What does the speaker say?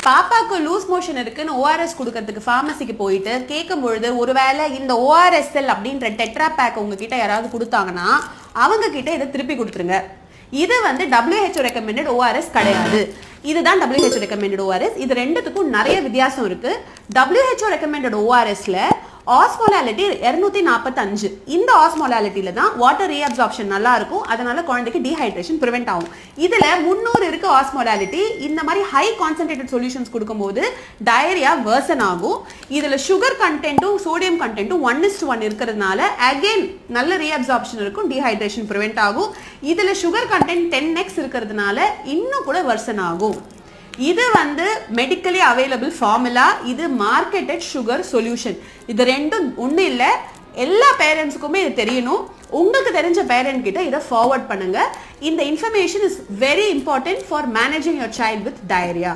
பாப்பாக்கு loose motion இருக்குன்னு ORS கொடுக்கறதுக்கு ஃபார்மசிக்கு போயிட்டு கேட்கும்பொழுது ஒருவேளை இந்த ஓஆர்எஸ்எல் அப்படின்ற டெட்ரா பேக் உங்ககிட்ட யாராவது கொடுத்தாங்கன்னா அவங்க கிட்ட இதை திருப்பி கொடுத்துருங்க. இது வந்து WHO ரெக்கமெண்டட் ஓஆர்எஸ் கிடையாது. இதுதான் WHO ரெக்கமெண்டட் ஓஆர்எஸ். இது ரெண்டுத்துக்கும் நிறைய வித்தியாசம் இருக்கு. WHO ரெக்கமெண்டட் ஓஆர்எஸ்ல ஆஸ்மோலாலிட்டி 245. இந்த ஆஸ்மோலாலிட்டியில தான் வாட்டர் ரீஅப்சார்ப்ஷன் நல்லா இருக்கும். அதனால குழந்தைக்கு டீஹைட்ரேஷன் ப்ரிவென்ட் ஆகும். இதுல 300 இருக்கு ஆஸ்மோலாலிட்டி. இந்த மாதிரி ஹை கான்சென்ட்ரேட்டட் சொல்யூஷன்ஸ் கொடுக்கும்போது டயரியா வர்சன் ஆகும். இதுல சுகர் கண்டென்ட்டும் சோடியம் கண்டென்ட்டும் 1:1 இருக்கிறதுனால அகைன் நல்ல ரீஅப்சார்ப்ஷன் இருக்கும், டீஹைட்ரேஷன் ப்ரிவென்ட் ஆகும். இதுல சுகர் கண்டென்ட் 10x இருக்கிறதுனால இன்னும் கூட வர்சன் ஆகும். இது வந்து மெடிக்கலி அவைலபிள் ஃபார்முலா. இது மார்க்கெட்டட் சுகர் சொல்யூஷன். இது ரெண்டும் ஒன்றும் இல்லை. எல்லா பேரண்ட்ஸுக்குமே இது தெரியணும். உங்களுக்கு தெரிஞ்ச பேரண்ட் கிட்ட இதை ஃபார்வர்ட் பண்ணுங்க. இந்த information is very important for managing your child with diarrhoea.